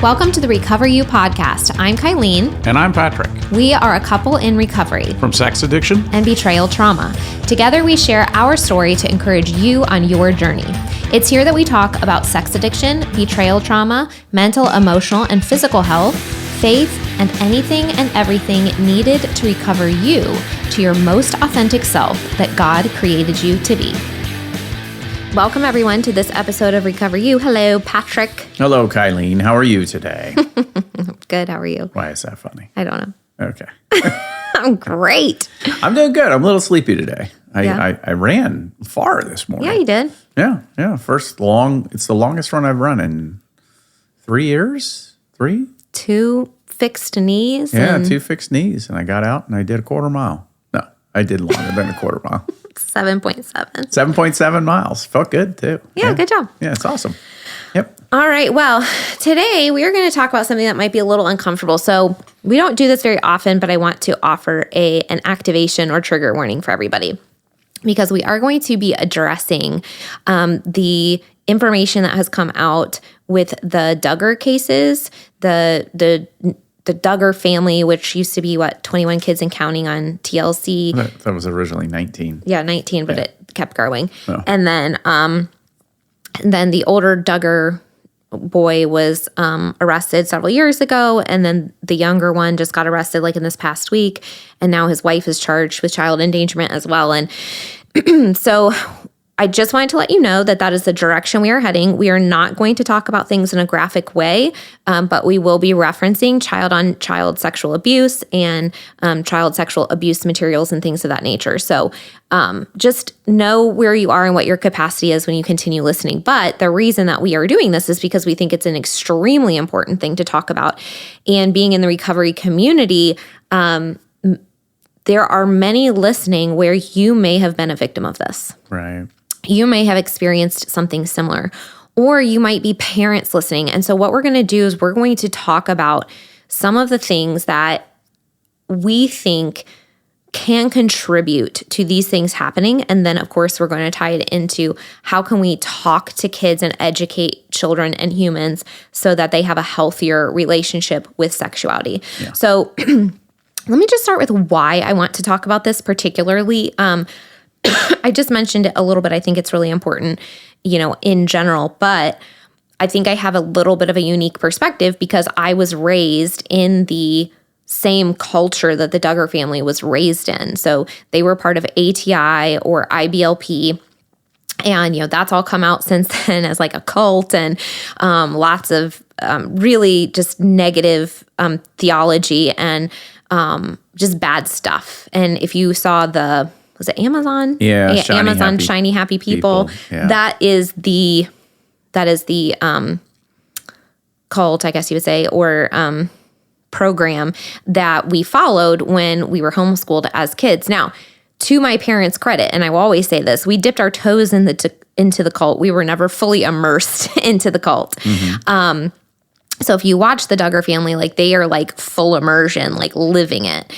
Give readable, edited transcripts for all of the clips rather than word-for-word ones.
Welcome to the Recover You podcast. I'm Kylene. And I'm Patrick. We are a couple in recovery from sex addiction and betrayal trauma. Together, we share our story to encourage you on your journey. It's here that we talk about sex addiction, betrayal trauma, mental, emotional, and physical health, faith, and anything and everything needed to recover you to your most authentic self that God created you to be. Welcome, everyone, to this episode of Recover You. Hello, Patrick. Hello, Kylene. How are you today? Good. How are you? Why is that funny? I don't know. Okay. I'm great. I'm doing good. I'm a little sleepy today. Yeah. I ran far this morning. Yeah, you did. Yeah. It's the longest run I've run in 3 years. 3? 2 fixed knees. Yeah, 2 fixed knees. And I got out and I did a quarter mile. No, I did longer than a quarter mile. 7.7. 7.7 miles. Felt good too. Yeah, good job. Yeah, it's awesome. Yep. All right. Well, today we are going to talk about something that might be a little uncomfortable. So we don't do this very often, but I want to offer an activation or trigger warning for everybody, because we are going to be addressing the information that has come out with the Duggar cases, the Duggar family, which used to be 21 kids and counting on TLC. That was originally 19. Yeah, 19, but it kept growing. Oh. And then the older Duggar boy was arrested several years ago, and then the younger one just got arrested like in this past week, and now his wife is charged with child endangerment as well. And so I just wanted to let you know that is the direction we are heading. We are not going to talk about things in a graphic way, but we will be referencing child-on-child sexual abuse and child sexual abuse materials and things of that nature. So just know where you are and what your capacity is when you continue listening. But the reason that we are doing this is because we think it's an extremely important thing to talk about. And being in the recovery community, there are many listening where you may have been a victim of this. Right. You may have experienced something similar, or you might be parents listening. And so what we're going to do is we're going to talk about some of the things that we think can contribute to these things happening. And then, of course, we're going to tie it into how can we talk to kids and educate children and humans so that they have a healthier relationship with sexuality. Yeah. So let me just start with why I want to talk about this particularly. I just mentioned it a little bit. I think it's really important, in general, but I think I have a little bit of a unique perspective because I was raised in the same culture that the Duggar family was raised in. So they were part of ATI or IBLP. And, that's all come out since then as like a cult and lots of really just negative theology and just bad stuff. And if you saw was it Amazon? Yeah, Amazon Shiny Happy People. Yeah. That is the cult, I guess you would say, or program that we followed when we were homeschooled as kids. Now, to my parents' credit, and I will always say this, we dipped our toes into the cult. We were never fully immersed into the cult. Mm-hmm. So if you watch the Duggar family, they are full immersion, living it.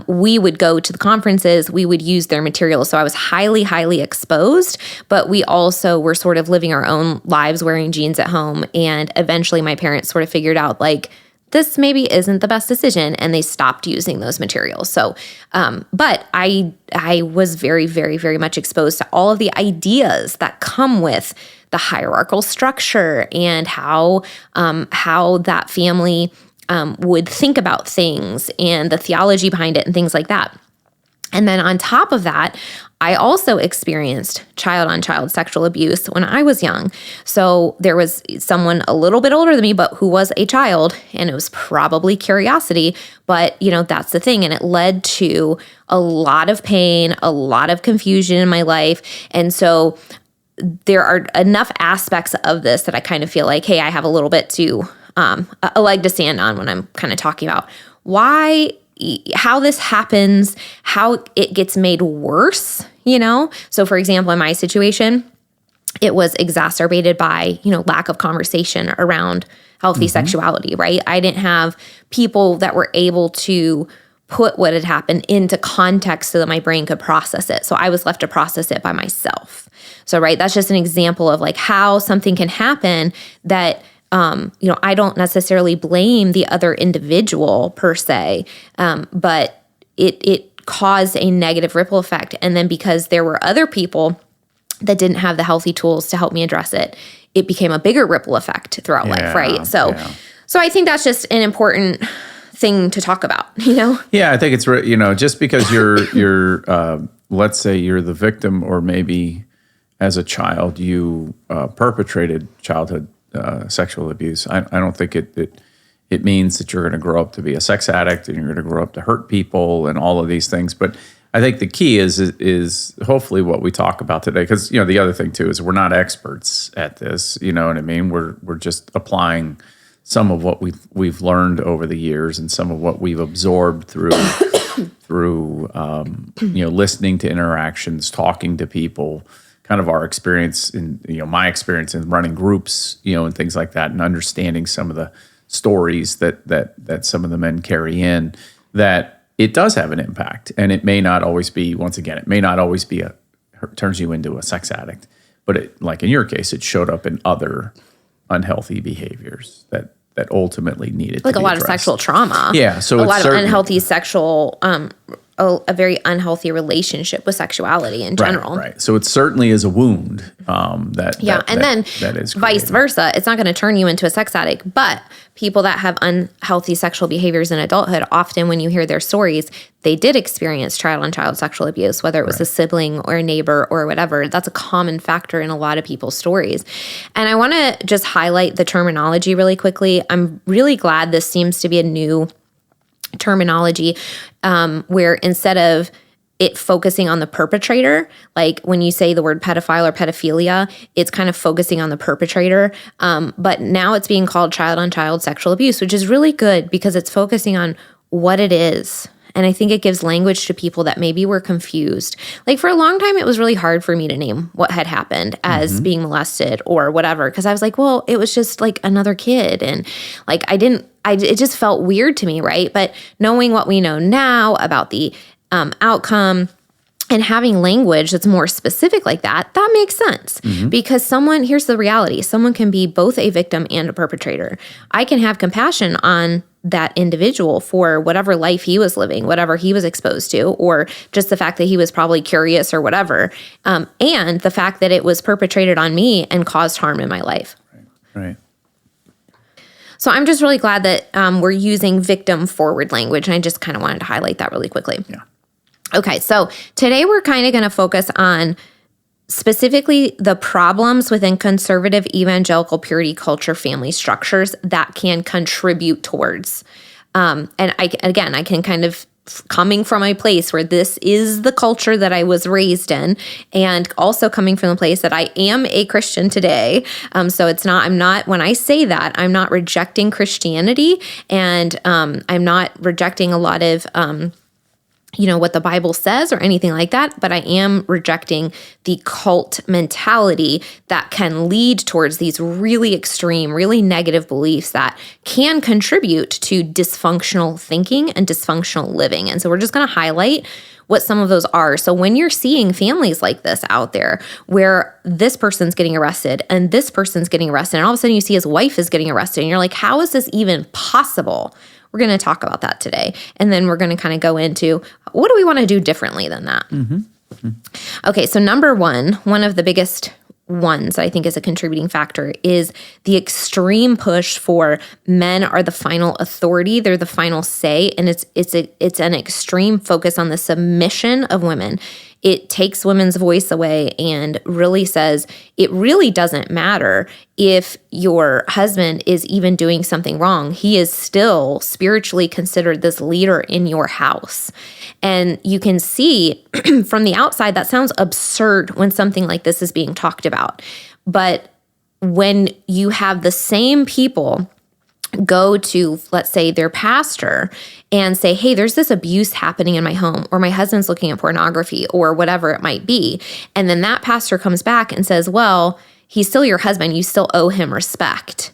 We would go to the conferences, we would use their materials. So I was highly, highly exposed, but we also were sort of living our own lives, wearing jeans at home. And eventually my parents sort of figured out this maybe isn't the best decision, and they stopped using those materials. So, but I was very, very, very much exposed to all of the ideas that come with the hierarchical structure and how that family would think about things and the theology behind it and things like that. And then on top of that, I also experienced child-on-child sexual abuse when I was young. So there was someone a little bit older than me, but who was a child, and it was probably curiosity, but that's the thing. And it led to a lot of pain, a lot of confusion in my life. And so there are enough aspects of this that I kind of feel like, hey, I have a little bit to a leg to stand on when I'm kind of talking about how this happens, how it gets made worse, So for example, in my situation, it was exacerbated by, lack of conversation around healthy sexuality, right? I didn't have people that were able to put what had happened into context so that my brain could process it. So I was left to process it by myself. So, right, that's just an example of like how something can happen that I don't necessarily blame the other individual per se, but it caused a negative ripple effect. And then because there were other people that didn't have the healthy tools to help me address it, it became a bigger ripple effect throughout life, right? So I think that's just an important thing to talk about, Yeah, I think it's, just because you're let's say you're the victim, or maybe as a child you perpetrated childhood sexual abuse. I don't think it means that you're going to grow up to be a sex addict and you're going to grow up to hurt people and all of these things. But I think the key is hopefully what we talk about today, because the other thing too is we're not experts at this. You know what I mean? We're just applying some of what we've learned over the years and some of what we've absorbed through listening to interactions, talking to people, kind of our experience in my experience in running groups, and things like that, and understanding some of the stories that some of the men carry in, that it does have an impact. And it may not always be, once again, turns you into a sex addict, but it, like in your case, it showed up in other unhealthy behaviors that ultimately needed like to be a lot addressed. of sexual trauma. Yeah, so a lot of unhealthy sexual, a very unhealthy relationship with sexuality in general. Right. So it certainly is a wound that is vice versa. It's not going to turn you into a sex addict, but people that have unhealthy sexual behaviors in adulthood, often when you hear their stories, they did experience child-on-child sexual abuse, whether it was a sibling or a neighbor or whatever. That's a common factor in a lot of people's stories. And I want to just highlight the terminology really quickly. I'm really glad this seems to be a new terminology where instead of it focusing on the perpetrator, like when you say the word pedophile or pedophilia, it's kind of focusing on the perpetrator. But now it's being called child-on-child sexual abuse, which is really good because it's focusing on what it is. And I think it gives language to people that maybe were confused. Like for a long time, it was really hard for me to name what had happened as being molested or whatever. Because I was like, well, it was just like another kid. And like, it just felt weird to me, right? But knowing what we know now about the outcome and having language that's more specific like that makes sense. Because here's the reality, someone can be both a victim and a perpetrator. I can have compassion on that individual for whatever life he was living, whatever he was exposed to, or just the fact that he was probably curious or whatever, and the fact that it was perpetrated on me and caused harm in my life. Right. So I'm just really glad that we're using victim-forward language, and I just kind of wanted to highlight that really quickly. Yeah. Okay, so today we're kind of going to focus on specifically the problems within conservative evangelical purity culture family structures that can contribute towards. And I can kind of, coming from a place where this is the culture that I was raised in, and also coming from the place that I am a Christian today. So when I say that, I'm not rejecting Christianity, and I'm not rejecting a lot of what the Bible says or anything like that, but I am rejecting the cult mentality that can lead towards these really extreme, really negative beliefs that can contribute to dysfunctional thinking and dysfunctional living. And so we're just going to highlight what some of those are. So when you're seeing families like this out there, where this person's getting arrested and this person's getting arrested, and all of a sudden you see his wife is getting arrested, and you're like, how is this even possible? We're going to talk about that today. And then we're going to kind of go into what do we want to do differently than that? Okay, so number one of the biggest ones that I think is a contributing factor is the extreme push for men are the final authority. They're the final say. And it's an extreme focus on the submission of women. It takes women's voice away and really says it really doesn't matter if your husband is even doing something wrong. He is still spiritually considered this leader in your house. And you can see from the outside, that sounds absurd when something like this is being talked about. But when you have the same people go to, let's say, their pastor and say, hey, there's this abuse happening in my home, or my husband's looking at pornography, or whatever it might be. And then that pastor comes back and says, well, he's still your husband. You still owe him respect.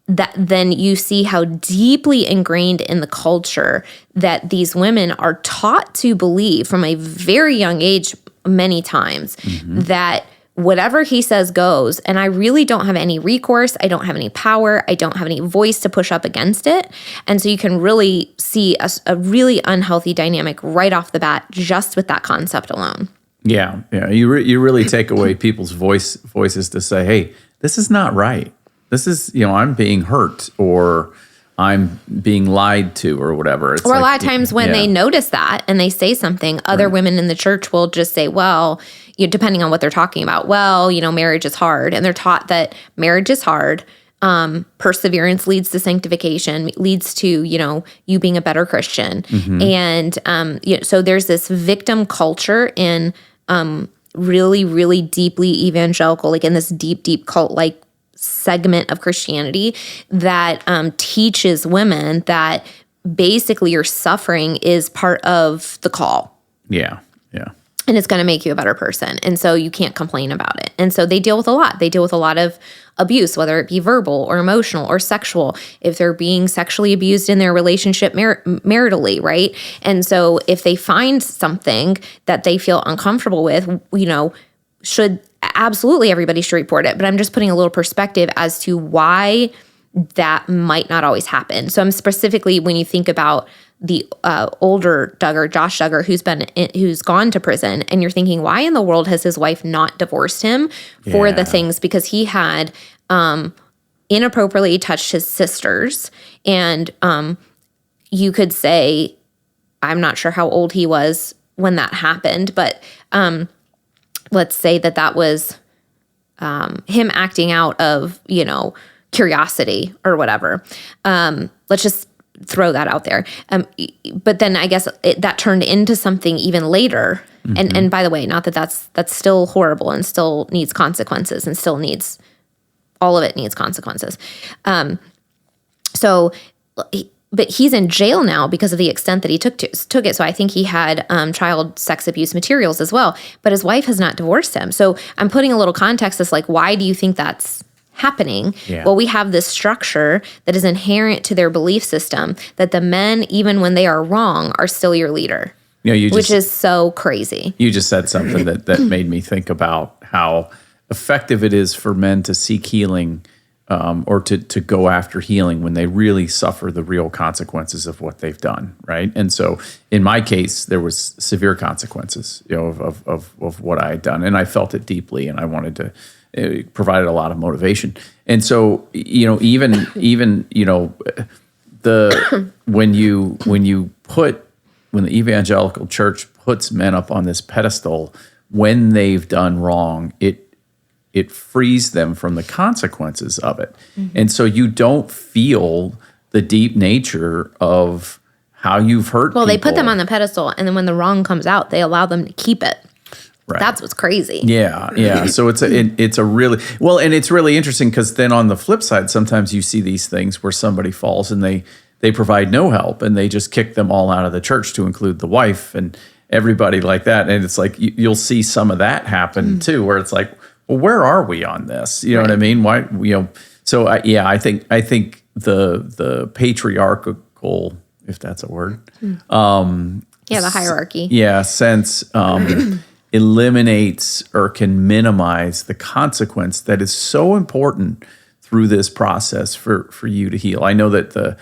Then you see how deeply ingrained in the culture that these women are taught to believe from a very young age, many times, that whatever he says goes, and I really don't have any recourse. I don't have any power. I don't have any voice to push up against it. And so you can really see a really unhealthy dynamic right off the bat just with that concept alone. Yeah. You really take away people's voices to say, hey, this is not right. This is, I'm being hurt, or I'm being lied to, or whatever. It's or a lot of times when they notice that and they say something, other women in the church will just say, well, depending on what they're talking about, well, marriage is hard. And they're taught that marriage is hard. Perseverance leads to sanctification, leads to, you being a better Christian. And so there's this victim culture in really, really deeply evangelical, like in this deep cult-like segment of Christianity that teaches women that basically your suffering is part of the call. Yeah. And it's going to make you a better person. And so you can't complain about it. And so they deal with a lot. They deal with a lot of abuse, whether it be verbal or emotional or sexual, if they're being sexually abused in their relationship maritally, right? And so if they find something that they feel uncomfortable with, everybody should report it. But I'm just putting a little perspective as to why that might not always happen. So I'm specifically, when you think about the older Duggar, Josh Duggar, who's gone to prison, and you're thinking, why in the world has his wife not divorced him for the things? Because he had inappropriately touched his sisters, and you could say, I'm not sure how old he was when that happened, but let's say that was him acting out of, curiosity or whatever. Let's just throw that out there. But then I guess that turned into something even later. And by the way, not that that's still horrible and still needs consequences, and still needs, all of it needs consequences. But he's in jail now because of the extent that he took it. So I think he had child sex abuse materials as well. But his wife has not divorced him. So I'm putting a little context as like, why do you think that's happening? Yeah. Well, we have this structure that is inherent to their belief system that the men, even when they are wrong, are still your leader. Which is so crazy. You just said something that made me think about how effective it is for men to seek healing, or to go after healing when they really suffer the real consequences of what they've done, right? And so in my case, there was severe consequences, of what I had done, and I felt it deeply, and I wanted to. It provided a lot of motivation. And so, even when the evangelical church puts men up on this pedestal when they've done wrong, it frees them from the consequences of it. And so you don't feel the deep nature of how you've hurt people. Well, they put them on the pedestal, and then when the wrong comes out, they allow them to keep it. Right. That's what's crazy. Yeah. So it's a really, well, and it's really interesting because then on the flip side, sometimes you see these things where somebody falls and they provide no help, and they just kick them all out of the church, to include the wife and everybody like that. And it's like, you'll see some of that happen too, where it's like, well, where are we on this? You know what I mean? Why, so I think the patriarchal, if that's a word. The hierarchy. Sense, eliminates or can minimize the consequence that is so important through this process for you to heal. I know that the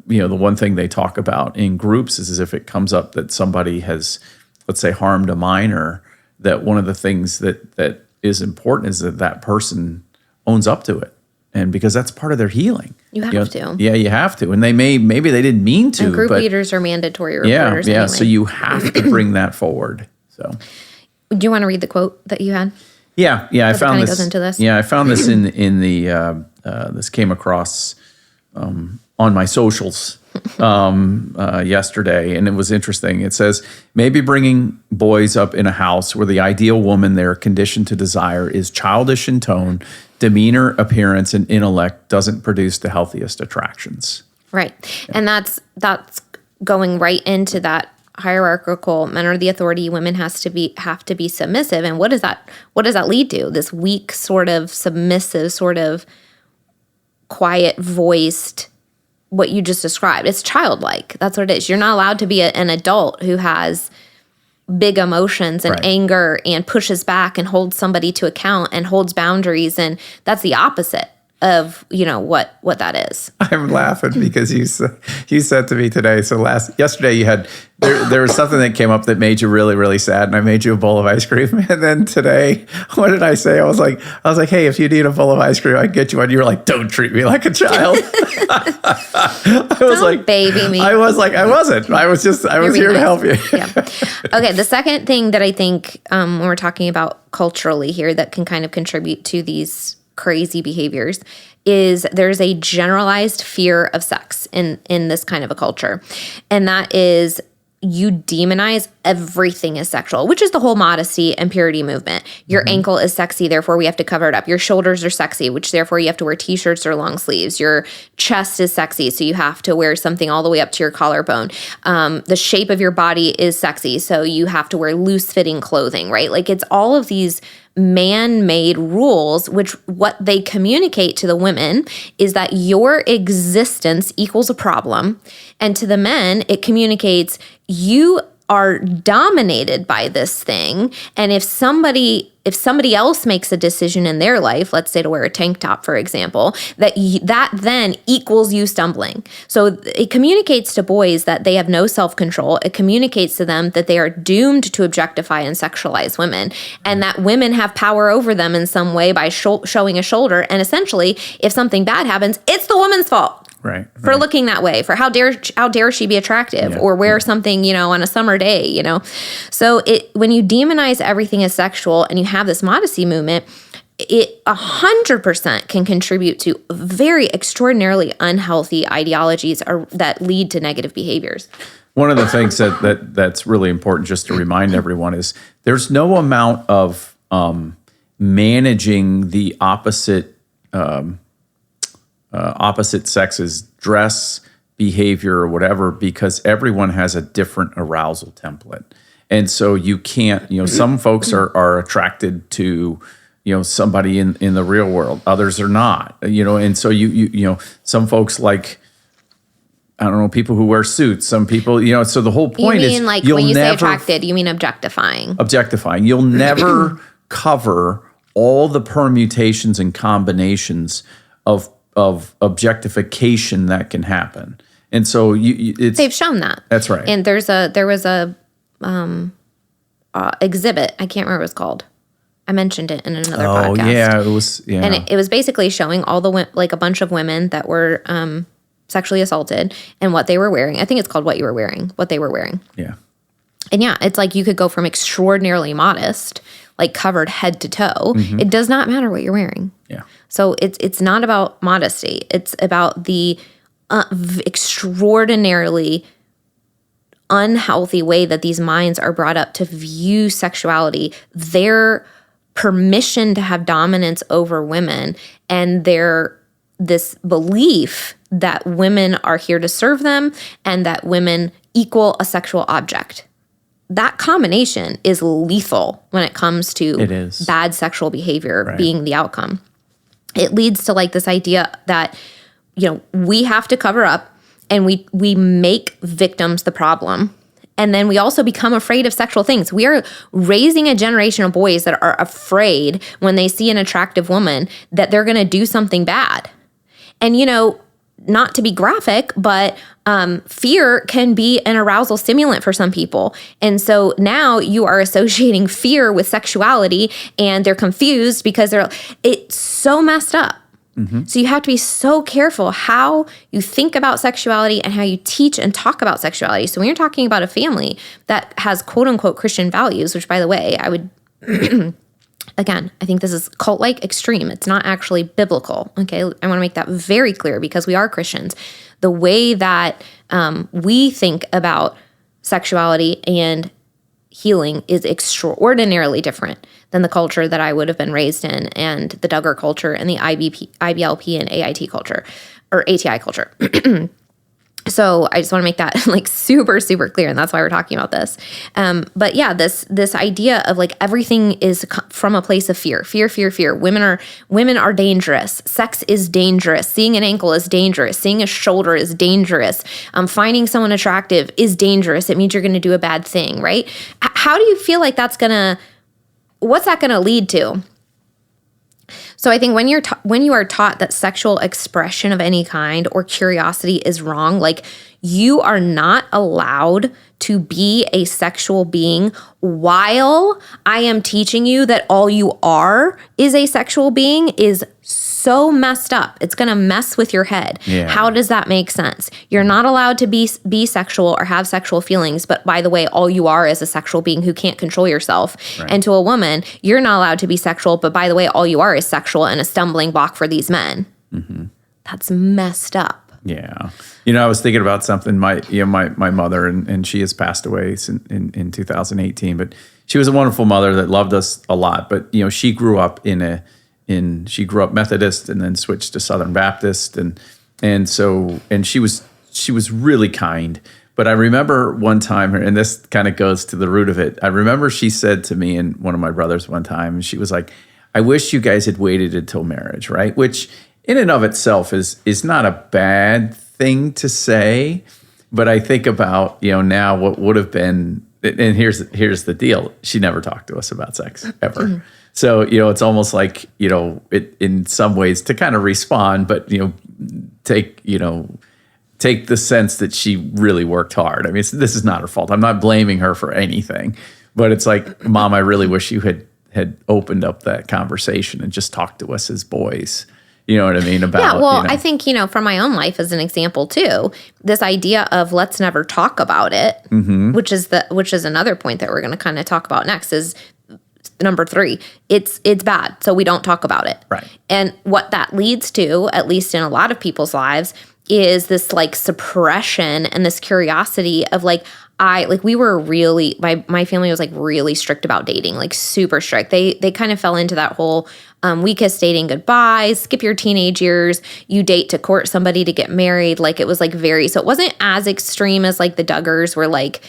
one thing they talk about in groups is if it comes up that somebody has, let's say, harmed a minor, that one of the things that is important is that person owns up to it. And because that's part of their healing. You have to. Yeah, you have to. And maybe they didn't mean to. And group leaders are mandatory reporters anyway. So you have to bring that forward. So, do you want to read the quote that you had? Yeah. I found this. Goes into this. Yeah, I found this in the. This came across on my socials yesterday, and it was interesting. It says, maybe bringing boys up in a house where the ideal woman they're conditioned to desire is childish in tone, demeanor, appearance, and intellect doesn't produce the healthiest attractions. Right, and that's going right into that hierarchical. Men are the authority. Women have to be submissive. And what does that lead to? This weak, sort of submissive, sort of quiet voiced. What you just described. It's childlike. That's what it is. You're not allowed to be an adult who has big emotions and Right. anger and pushes back and holds somebody to account and holds boundaries. And that's the opposite of, what that is. I'm laughing because you said to me today. So yesterday you had there was something that came up that made you really, really sad, and I made you a bowl of ice cream. And then today, what did I say? I was like, hey, if you need a bowl of ice cream, I can get you one. You were like, don't treat me like a child. Don't baby me. I was like, I wasn't. I was here to help you. Yeah. Okay. The second thing that I think when we're talking about culturally here that can kind of contribute to these crazy behaviors is there's a generalized fear of sex in this kind of a culture. And that is you demonize everything as sexual, which is the whole modesty and purity movement. Your ankle is sexy, therefore we have to cover it up. Your shoulders are sexy, which therefore you have to wear t-shirts or long sleeves. Your chest is sexy, so you have to wear something all the way up to your collarbone. The shape of your body is sexy, so you have to wear loose-fitting clothing, right? Like it's all of these man-made rules, which what they communicate to the women is that your existence equals a problem. And to the men, it communicates you are dominated by this thing. And if somebody else makes a decision in their life, let's say to wear a tank top, for example, that then equals you stumbling. So it communicates to boys that they have no self-control. It communicates to them that they are doomed to objectify and sexualize women, and that women have power over them in some way by showing a shoulder. And essentially, if something bad happens, it's the woman's fault. Right. For looking that way, for how dare she be attractive or wear something, on a summer day, So when you demonize everything as sexual and you have this modesty movement, it 100% can contribute to very extraordinarily unhealthy ideologies that lead to negative behaviors. One of the things that's really important just to remind everyone is there's no amount of managing the opposite sex's dress, behavior, or whatever, because everyone has a different arousal template. And so you can't, some folks are attracted to, somebody in the real world. Others are not, and so you some folks like, I don't know, people who wear suits, some people, so the whole point is like when you say attracted, you mean objectifying. Objectifying. You'll never cover all the permutations and combinations of objectification that can happen. And so they've shown that. That's right. And there was a exhibit, I can't remember what it's called. I mentioned it in another podcast. Oh yeah, it was. Yeah, and it was basically showing all a bunch of women that were sexually assaulted and what they were wearing. I think it's called What they were wearing. Yeah. And yeah, it's like you could go from extraordinarily modest, like covered head to toe. Mm-hmm. It does not matter what you're wearing. Yeah. So it's not about modesty. It's about the extraordinarily unhealthy way that these minds are brought up to view sexuality, their permission to have dominance over women, and this belief that women are here to serve them and that women equal a sexual object. That combination is lethal when it comes to bad sexual behavior being the outcome. It leads to like this idea that, we have to cover up and we make victims the problem. And then we also become afraid of sexual things. We are raising a generation of boys that are afraid when they see an attractive woman that they're going to do something bad. And, not to be graphic, but fear can be an arousal stimulant for some people. And so now you are associating fear with sexuality and they're confused because it's so messed up. Mm-hmm. So you have to be so careful how you think about sexuality and how you teach and talk about sexuality. So when you're talking about a family that has quote unquote Christian values, which by the way, I would, again, I think this is cult-like extreme. It's not actually biblical. Okay. I want to make that very clear because we are Christians. The way that we think about sexuality and healing is extraordinarily different than the culture that I would have been raised in and the Duggar culture and the IBLP and AIT culture or ATI culture. So I just want to make that like super, super clear. And that's why we're talking about this. But yeah, this idea of like everything is from a place of fear. Women are dangerous. Sex is dangerous. Seeing an ankle is dangerous. Seeing a shoulder is dangerous. Finding someone attractive is dangerous. It means you're going to do a bad thing, right? How do you feel like what's that going to lead to? So I think when you are taught that sexual expression of any kind or curiosity is wrong, like you are not allowed to be a sexual being while I am teaching you that all you are is a sexual being is so messed up. It's going to mess with your head. Yeah. How does that make sense? You're not allowed to be sexual or have sexual feelings, but by the way, all you are is a sexual being who can't control yourself. Right. And to a woman, you're not allowed to be sexual, but by the way, all you are is sexual and a stumbling block for these men. Mm-hmm. That's messed up. Yeah. I was thinking about something. My mother, and she has passed away in 2018, but she was a wonderful mother that loved us a lot. But, she grew up she grew up Methodist and then switched to Southern Baptist. And she was really kind. But I remember one time, and this kind of goes to the root of it. I remember she said to me and one of my brothers one time, and she was like, I wish you guys had waited until marriage, right? Which in and of itself is not a bad thing to say, but I think about, now what would have been, and here's the deal. She never talked to us about sex ever. Mm-hmm. So, it's almost like, it in some ways to kind of respond, but, take the sense that she really worked hard. I mean, this is not her fault. I'm not blaming her for anything, but it's like, Mom, I really wish you had opened up that conversation and just talked to us as boys. You know what I mean? About, yeah, well, I think, from my own life as an example too, this idea of let's never talk about it, mm-hmm. which is another point that we're going to kind of talk about next is number 3. It's bad. So we don't talk about it. Right. And what that leads to, at least in a lot of people's lives, is this like suppression and this curiosity of like, we were really, my family was like really strict about dating, like super strict. They kind of fell into that whole we kiss dating goodbye, skip your teenage years, you date to court somebody to get married. Like it was like so it wasn't as extreme as like the Duggars were like,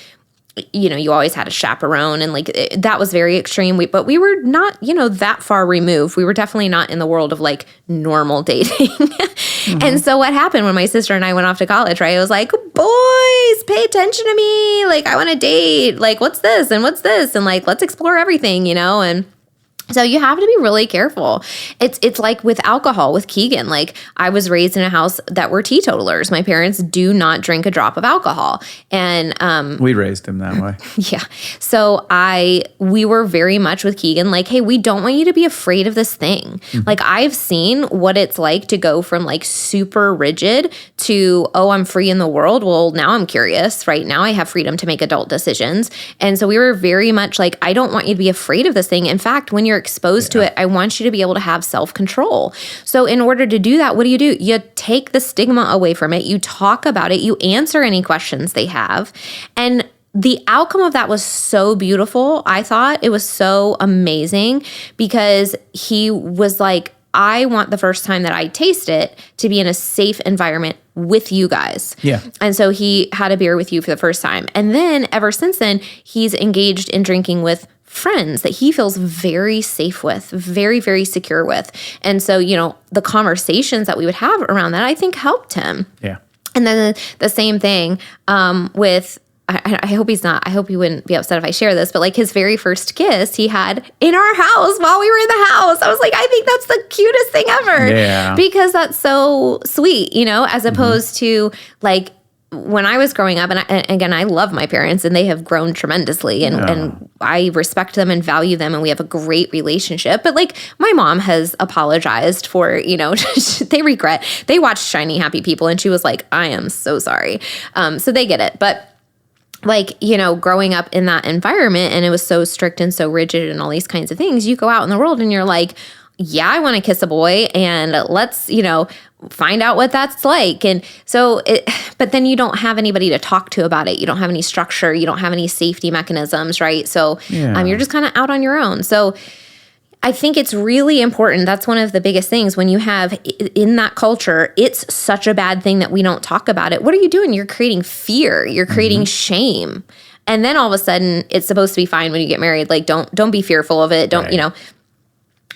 you always had a chaperone and like that was very extreme. But we were not, that far removed. We were definitely not in the world of like normal dating. Mm-hmm. And so what happened when my sister and I went off to college, right? I was like, boys, pay attention to me. Like I want to date. Like what's this and what's this? And like, let's explore everything, and so you have to be really careful. It's like with alcohol, with Keegan. Like I was raised in a house that were teetotalers. My parents do not drink a drop of alcohol. And we raised him that way. Yeah. So we were very much with Keegan like, hey, we don't want you to be afraid of this thing. Mm-hmm. Like I've seen what it's like to go from like super rigid to, oh, I'm free in the world. Well, now I'm curious. Right now I have freedom to make adult decisions. And so we were very much like, I don't want you to be afraid of this thing. In fact, when you're exposed to it, I want you to be able to have self-control. So in order to do that, what do? You take the stigma away from it. You talk about it. You answer any questions they have. And the outcome of that was so beautiful. I thought it was so amazing because he was like, I want the first time that I taste it to be in a safe environment with you guys. Yeah. And so he had a beer with you for the first time. And then ever since then, he's engaged in drinking with friends that he feels very safe with, very, very secure with. And so, the conversations that we would have around that, I think helped him. Yeah. And then the same thing with, I hope he wouldn't be upset if I share this, but like his very first kiss he had in our house while we were in the house. I was like, I think that's the cutest thing ever. Yeah. Because that's so sweet, as opposed to like, when I was growing up, and again, I love my parents and they have grown tremendously and I respect them and value them and we have a great relationship. But like my mom has apologized for, they watched Shiny Happy People and she was like, I am so sorry. So they get it. But like, growing up in that environment and it was so strict and so rigid and all these kinds of things, you go out in the world and you're like, yeah, I want to kiss a boy and let's, find out what that's like. And so, but then you don't have anybody to talk to about it. You don't have any structure. You don't have any safety mechanisms, right? So you're just kind of out on your own. So I think it's really important. That's one of the biggest things when you have in that culture, it's such a bad thing that we don't talk about it. What are you doing? You're creating fear. You're creating shame. And then all of a sudden it's supposed to be fine when you get married. Like, don't be fearful of it. Don't, Right.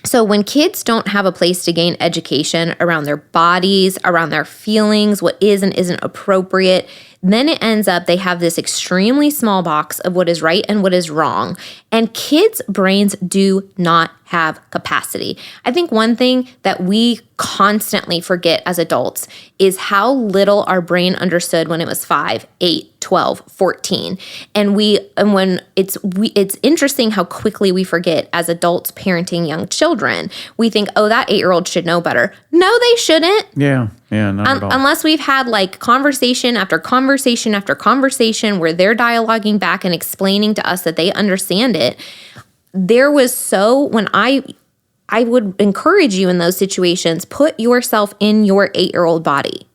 So when kids don't have a place to gain education around their bodies, around their feelings, what is and isn't appropriate, then it ends up they have this extremely small box of what is right and what is wrong. And kids' brains do not have capacity. I think one thing that we constantly forget as adults is how little our brain understood when it was 5, 8, 12, 14. And when it's interesting how quickly we forget as adults parenting young children. We think, oh, that 8-year-old should know better. No, they shouldn't. Yeah, not at all. Unless we've had like conversation after conversation after conversation where they're dialoguing back and explaining to us that they understand it. When I would encourage you in those situations, put yourself in your 8-year-old body,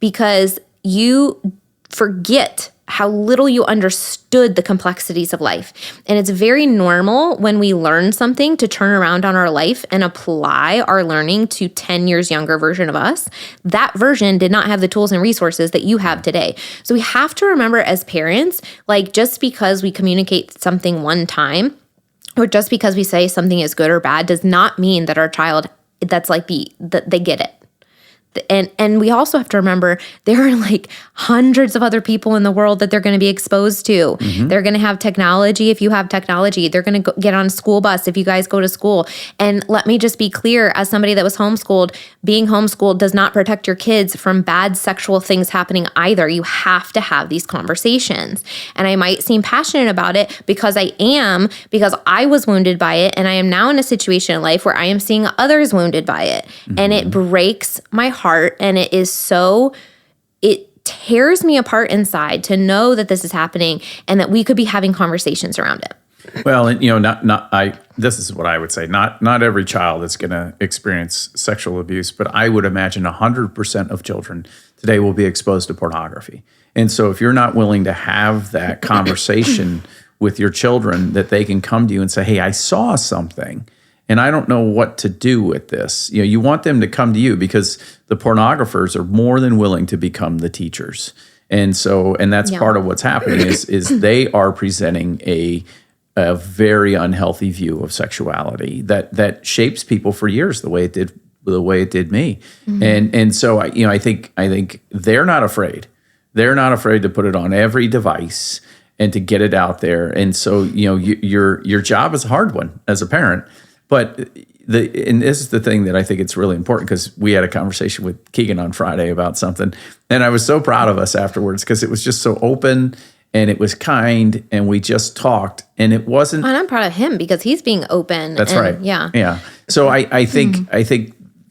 because you forget how little you understood the complexities of life. And it's very normal when we learn something to turn around on our life and apply our learning to 10 years younger version of us. That version did not have the tools and resources that you have today. So we have to remember as parents, like, just because we communicate something one time, or just because we say something is good or bad, does not mean that our child, that's like that they get it. And we also have to remember there are like hundreds of other people in the world that they're going to be exposed to. They're going to have technology if you have technology. They're going to get on a school bus if you guys go to school. And let me just be clear, as somebody that was homeschooled, being homeschooled does not protect your kids from bad sexual things happening either. You have to have these conversations. And I might seem passionate about it because I was wounded by it. And I am now in a situation in life where I am seeing others wounded by it. And it breaks my heart. And it tears me apart inside to know that this is happening and that we could be having conversations around it. Well, and this is what I would say. Not every child is going to experience sexual abuse, but I would imagine 100% of children today will be exposed to pornography. And so if you're not willing to have that conversation with your children, that they can come to you and say, hey, I saw something and I don't know what to do with this. You want them to come to you because the pornographers are more than willing to become the teachers. And that's part of what's happening is they are presenting a very unhealthy view of sexuality that shapes people for years the way it did me. And so I think they're not afraid. They're not afraid to put it on every device and to get it out there. And so your job is a hard one as a parent. But and this is the thing that I think it's really important, because we had a conversation with Keegan on Friday about something, and I was so proud of us afterwards because it was just so open and it was kind, and we just talked, and it wasn't. And I'm proud of him because he's being open. That's right. Yeah. So I think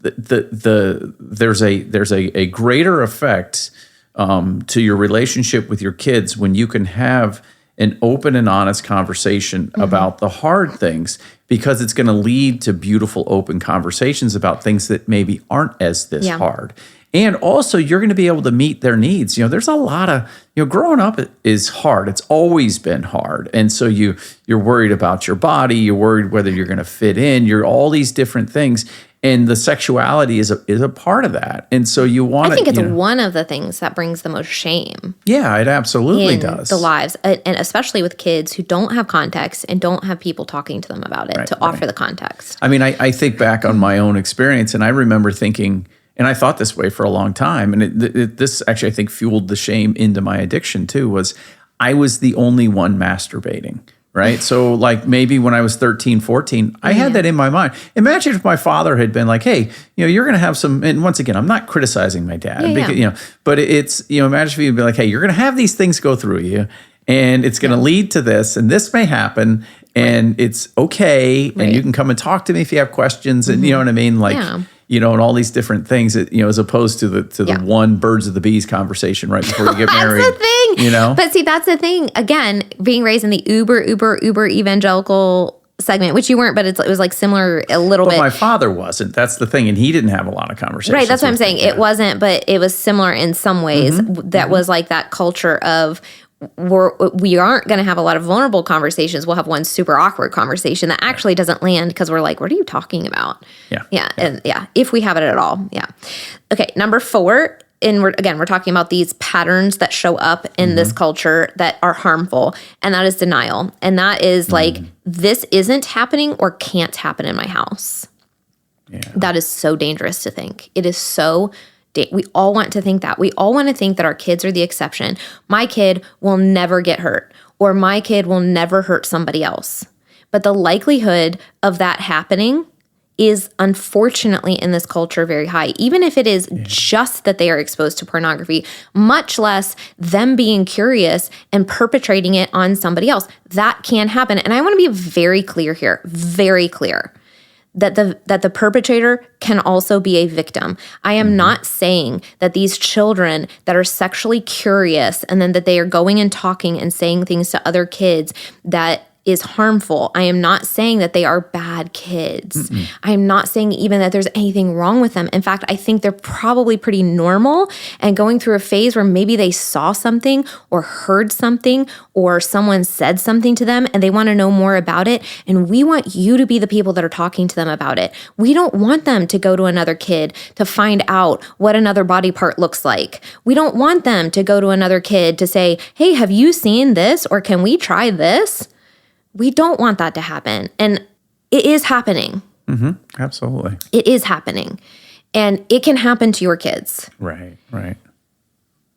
there's a greater effect to your relationship with your kids when you can have an open and honest conversation about the hard things, because it's going to lead to beautiful, open conversations about things that maybe aren't as hard. And also, you're going to be able to meet their needs. There's a lot of, growing up is hard. It's always been hard. And so you're worried about your body. You're worried whether you're going to fit in. You're all these different things. And the sexuality is a part of that. And so you want to... I think it's one of the things that brings the most shame. Yeah, it absolutely does. The lives, and especially with kids who don't have context and don't have people talking to them about it offer the context. I mean, I think back on my own experience, and I remember thinking, and I thought this way for a long time, and this actually, I think, fueled the shame into my addiction too, was I was the only one masturbating. Right. So like maybe when I was 13, 14, I had that in my mind. Imagine if my father had been like, hey, you're going to have some, and once again, I'm not criticizing my dad, because, but it's, imagine if he'd be like, hey, you're going to have these things go through you and it's going to lead to this, and this may happen, and it's okay. And you can come and talk to me if you have questions, and you know what I mean? Like, and all these different things that, as opposed to the one birds of the bees conversation right before you get married. That's the thing. But see, that's the thing. Again, being raised in the uber evangelical segment, which you weren't, but it was like similar a little bit. My father wasn't. That's the thing. And he didn't have a lot of conversations. Right. That's what I'm saying. It wasn't, but it was similar in some ways. That was like that culture of we aren't going to have a lot of vulnerable conversations. We'll have one super awkward conversation that actually doesn't land because we're like, what are you talking about? Yeah. And if we have it at all. Yeah. Okay. Number 4, and we're talking about these patterns that show up in this culture that are harmful, and that is denial. And that is like, this isn't happening or can't happen in my house. Yeah. That is so dangerous to think. It is so we all want to think that. We all want to think that our kids are the exception. My kid will never get hurt, or my kid will never hurt somebody else. But the likelihood of that happening is unfortunately in this culture very high, even if it is just that they are exposed to pornography, much less them being curious and perpetrating it on somebody else. That can happen. And I want to be very clear here, very clear, that the perpetrator can also be a victim. I am not saying that these children that are sexually curious and then that they are going and talking and saying things to other kids that is harmful. I am not saying that they are bad kids. I am not saying even that there's anything wrong with them. In fact, I think they're probably pretty normal and going through a phase where maybe they saw something or heard something or someone said something to them and they want to know more about it. And we want you to be the people that are talking to them about it. We don't want them to go to another kid to find out what another body part looks like. We don't want them to go to another kid to say, hey, have you seen this? Or can we try this? We don't want that to happen. And it is happening. Absolutely. It is happening. And it can happen to your kids. Right.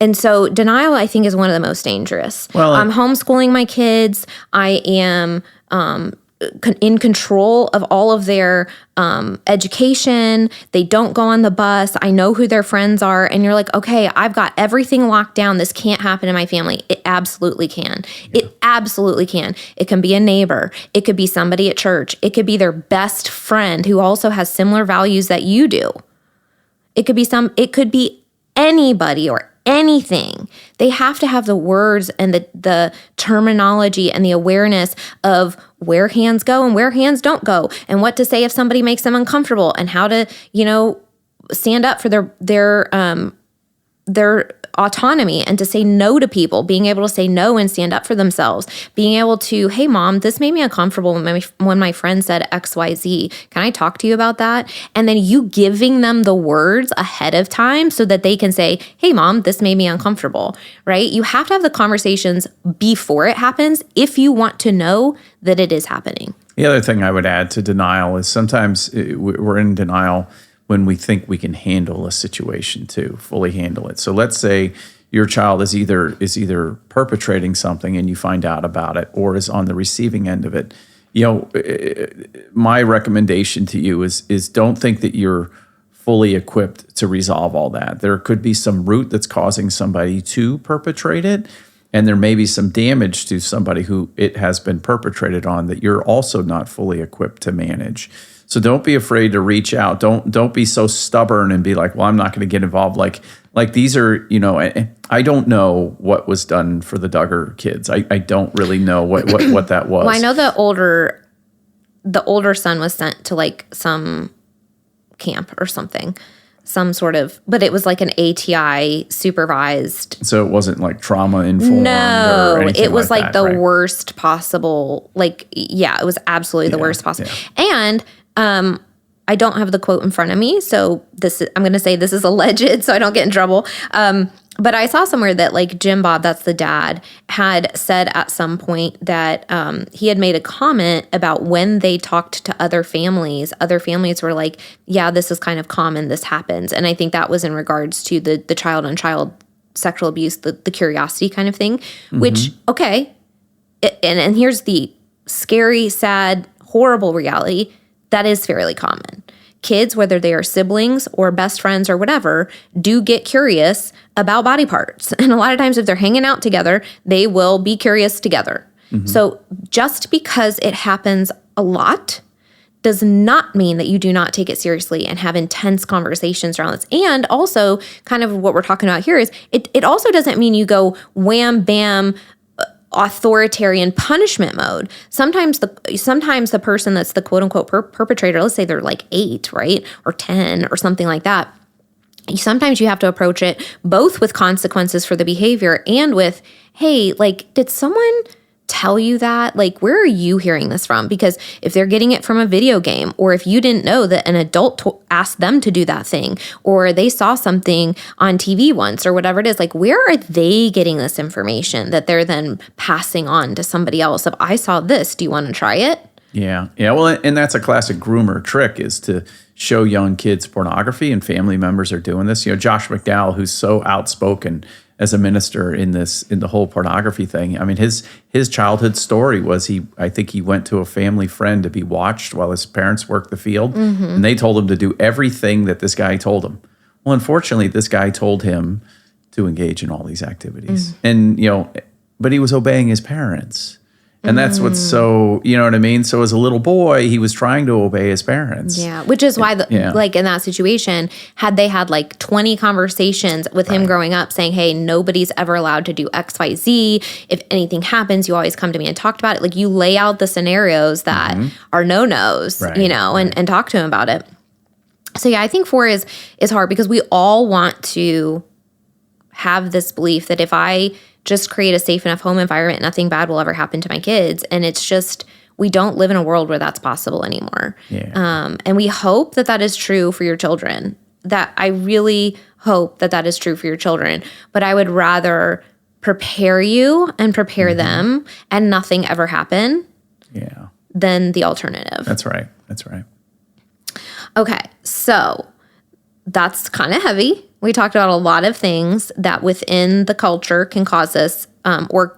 And so denial, I think, is one of the most dangerous. Well, I'm homeschooling my kids. I am in control of all of their education. They don't go on the bus. I know who their friends are. And you're like, okay, I've got everything locked down. This can't happen in my family. It absolutely can. It absolutely can. It can be a neighbor. It could be somebody at church. It could be their best friend who also has similar values that you do. It could be anybody or anything. They have to have the words and the terminology and the awareness of where hands go and where hands don't go, and what to say if somebody makes them uncomfortable, and how to, stand up for their autonomy and to say no to people, being able to say no and stand up for themselves, being able to, hey mom, this made me uncomfortable when my friend said XYZ. Can I talk to you about that? And then you giving them the words ahead of time so that they can say, hey mom, this made me uncomfortable, right? You have to have the conversations before it happens if you want to know that it is happening. The other thing I would add to denial is sometimes we're in denial when we think we can handle a situation too, fully handle it. So let's say your child is either perpetrating something and you find out about it, or is on the receiving end of it. My recommendation to you is don't think that you're fully equipped to resolve all that. There could be some root that's causing somebody to perpetrate it, and there may be some damage to somebody who it has been perpetrated on that you're also not fully equipped to manage. So don't be afraid to reach out. Don't be so stubborn and be like, well, I'm not going to get involved. Like these are, I don't know what was done for the Duggar kids. I don't really know what that was. Well, I know the older son was sent to like some camp or something, some sort of, but it was like an ATI supervised. So it wasn't like trauma informed. No, or anything it was like that, the right? worst possible. It was absolutely the worst possible. Yeah. And I don't have the quote in front of me, so I'm going to say this is alleged, so I don't get in trouble. But I saw somewhere that like Jim Bob, that's the dad, had said at some point that he had made a comment about when they talked to other families were like, yeah, this is kind of common, this happens. And I think that was in regards to the child on child sexual abuse, the curiosity kind of thing, which, okay. And here's the scary, sad, horrible reality. That is fairly common. Kids, whether they are siblings or best friends or whatever, do get curious about body parts. And a lot of times if they're hanging out together, they will be curious together. So just because it happens a lot does not mean that you do not take it seriously and have intense conversations around this. And also kind of what we're talking about here is it also doesn't mean you go wham, bam, authoritarian punishment mode. Sometimes the person that's the quote unquote perpetrator, let's say they're like 8, right? Or 10 or something like that. sometimes you have to approach it both with consequences for the behavior and with, hey, like, did someone tell you that? Like, where are you hearing this from? Because if they're getting it from a video game, or if you didn't know that an adult asked them to do that thing, or they saw something on TV once, or whatever it is, like, where are they getting this information that they're then passing on to somebody else? If I saw this, do you want to try it? Yeah. Yeah. Well, and that's a classic groomer trick, is to show young kids pornography, and family members are doing this. Josh McDowell, who's so outspoken as a minister in the whole pornography thing. I mean, his childhood story was I think he went to a family friend to be watched while his parents worked the field, and they told him to do everything that this guy told him. Well, unfortunately, this guy told him to engage in all these activities, and but he was obeying his parents. And that's what's so, you know what I mean? So as a little boy, he was trying to obey his parents. Yeah, which is why, like, in that situation, had they had like 20 conversations with him growing up saying, hey, nobody's ever allowed to do X, Y, Z. If anything happens, you always come to me and talk about it. Like, you lay out the scenarios that are no-nos, and talk to him about it. So yeah, I think 4 is hard, because we all want to have this belief that if I just create a safe enough home environment, nothing bad will ever happen to my kids. And it's just, we don't live in a world where that's possible anymore. Yeah. And we hope that that is true for your children. That I really hope that that is true for your children. But I would rather prepare you and prepare them and nothing ever happen than the alternative. That's right. That's right. Okay. So that's kind of heavy. We talked about a lot of things that within the culture can cause us or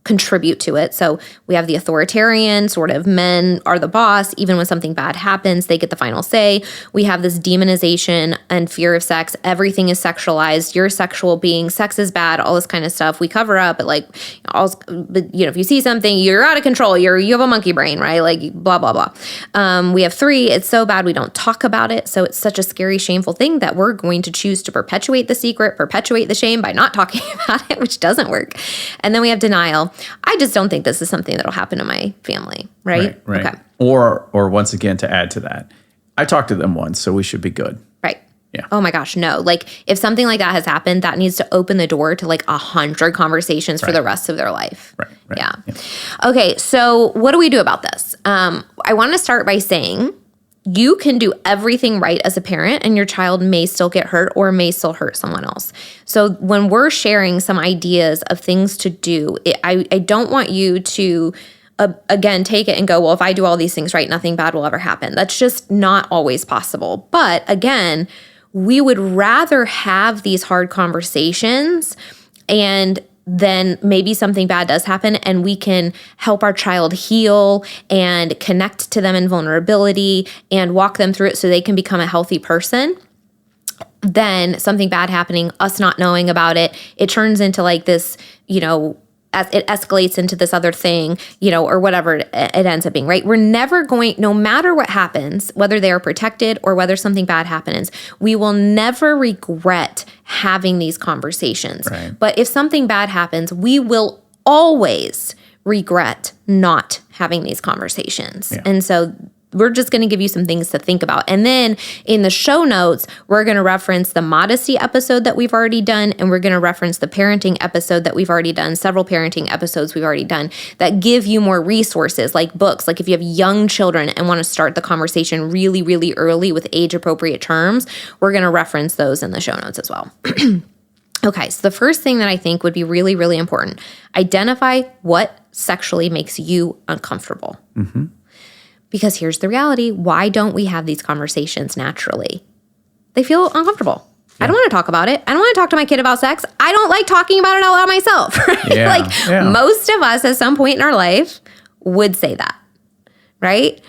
contribute to it. So we have the authoritarian sort of, men are the boss. Even when something bad happens, they get the final say. We have this demonization and fear of sex. Everything is sexualized. You're a sexual being. Sex is bad. All this kind of stuff. We cover up, but like, if you see something, you're out of control. You have a monkey brain, right? Like, blah, blah, blah. We have 3. It's so bad we don't talk about it. So it's such a scary, shameful thing that we're going to choose to perpetuate the secret, perpetuate the shame by not talking about it, which doesn't work. And then we have denial. I just don't think this is something that'll happen to my family, right? Right. Okay. Or once again, to add to that, I talked to them once, so we should be good. Right. Yeah. Oh my gosh, no. Like, if something like that has happened, that needs to open the door to like 100 conversations for the rest of their life. Right. Yeah. Okay, so what do we do about this? I want to start by saying, you can do everything right as a parent, and your child may still get hurt or may still hurt someone else. So when we're sharing some ideas of things to do, I don't want you to, again, take it and go, well, if I do all these things right, nothing bad will ever happen. That's just not always possible. But again, we would rather have these hard conversations, and then maybe something bad does happen and we can help our child heal and connect to them in vulnerability and walk them through it so they can become a healthy person. Then something bad happening, us not knowing about it, it turns into like this, as it escalates into this other thing, or whatever it ends up being, right? We're never going, no matter what happens, whether they are protected or whether something bad happens, we will never regret having these conversations. Right. But if something bad happens, we will always regret not having these conversations. Yeah. And so we're just going to give you some things to think about. And then in the show notes, we're going to reference the modesty episode that we've already done, and we're going to reference the parenting episode that we've already done, several parenting episodes we've already done that give you more resources like books. Like if you have young children and want to start the conversation really, really early with age-appropriate terms, we're going to reference those in the show notes as well. Okay, so the first thing that I think would be really, really important, identify what sexually makes you uncomfortable. Mm-hmm. Because here's the reality. Why don't we have these conversations naturally? They feel uncomfortable. Yeah. I don't want to talk about it. I don't want to talk to my kid about sex. I don't like talking about it out loud myself. Right? Most of us at some point in our life would say that, right?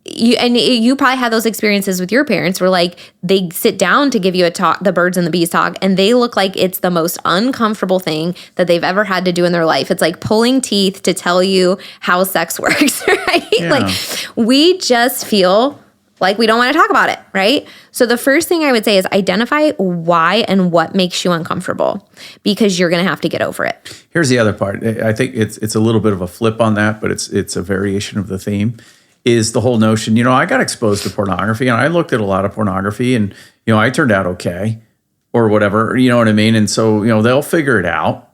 You probably had those experiences with your parents where like they sit down to give you a talk, the birds and the bees talk, and they look like it's the most uncomfortable thing that they've ever had to do in their life. It's like pulling teeth to tell you how sex works, right? Yeah. Like we just feel like we don't want to talk about it, right? So the first thing I would say is identify why and what makes you uncomfortable, because you're going to have to get over it. Here's the other part. I think it's a little bit of a flip on that, but it's a variation of the theme. Is the whole notion, I got exposed to pornography and I looked at a lot of pornography and, I turned out okay. or whatever, you know what I mean? And so, they'll figure it out.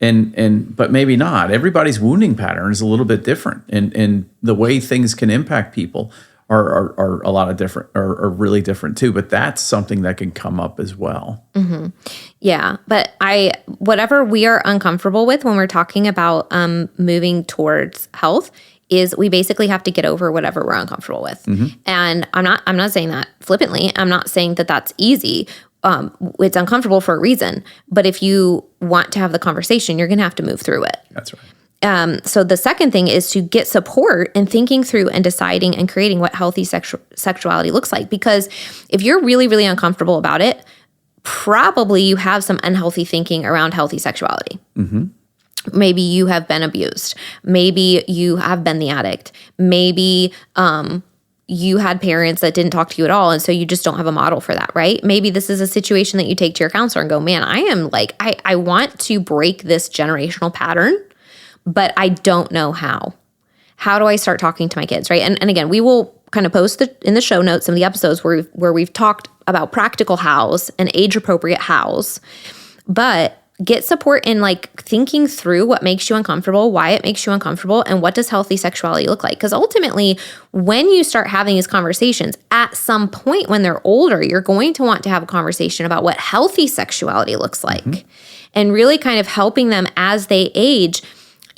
But maybe not. Everybody's wounding pattern is a little bit different, and the way things can impact people are a lot of different, are really different too. But that's something that can come up as well. Mm-hmm. Yeah, but whatever we are uncomfortable with when we're talking about moving towards health is we basically have to get over whatever we're uncomfortable with. Mm-hmm. And I'm not saying that flippantly. I'm not saying that that's easy. It's uncomfortable for a reason. But if you want to have the conversation, you're going to have to move through it. That's right. So the second thing is to get support in thinking through and deciding and creating what healthy sexuality looks like. Because if you're really, really uncomfortable about it, probably you have some unhealthy thinking around healthy sexuality. Mm-hmm. Maybe you have been abused. Maybe you have been the addict. Maybe you had parents that didn't talk to you at all, and so you just don't have a model for that, right? Maybe this is a situation that you take to your counselor and go, man, I want to break this generational pattern, but I don't know how. How do I start talking to my kids, right? And again, we will kind of post in the show notes some of the episodes where we've talked about practical hows and age-appropriate hows, but get support in thinking through what makes you uncomfortable, why it makes you uncomfortable, and what does healthy sexuality look like? Because ultimately, when you start having these conversations, at some point when they're older, you're going to want to have a conversation about what healthy sexuality looks like, and really kind of helping them as they age.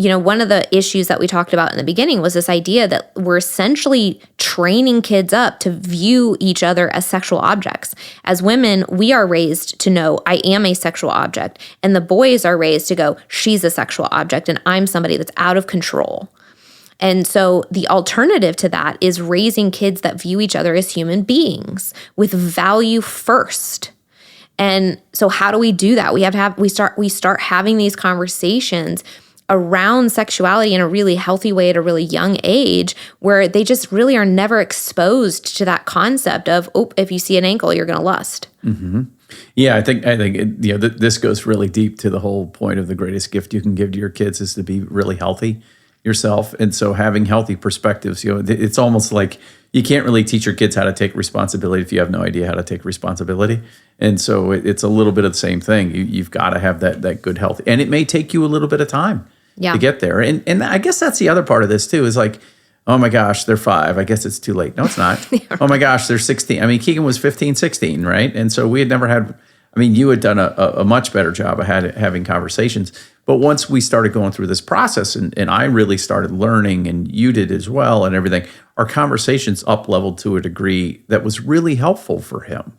One of the issues that we talked about in the beginning was this idea that we're essentially training kids up to view each other as sexual objects. As women, we are raised to know I am a sexual object, and the boys are raised to go, she's a sexual object, and I'm somebody that's out of control. And so the alternative to that is raising kids that view each other as human beings with value first. And so how do we do that? We start having these conversations around sexuality in a really healthy way at a really young age, where they just really are never exposed to that concept of, if you see an ankle, you're going to lust. Mm-hmm. Yeah, I think this goes really deep to the whole point of the greatest gift you can give to your kids is to be really healthy yourself. And so having healthy perspectives, it's almost like you can't really teach your kids how to take responsibility if you have no idea how to take responsibility. And so it's a little bit of the same thing. You've got to have that good health. And it may take you a little bit of time to get there. And I guess that's the other part of this too, is oh my gosh, they're 5. I guess it's too late. No, it's not. Oh my gosh, they're 16. I mean, Keegan was 15, 16, right? And so we had never had, you had done a much better job of having conversations. But once we started going through this process and I really started learning, and you did as well and everything, our conversations up-leveled to a degree that was really helpful for him,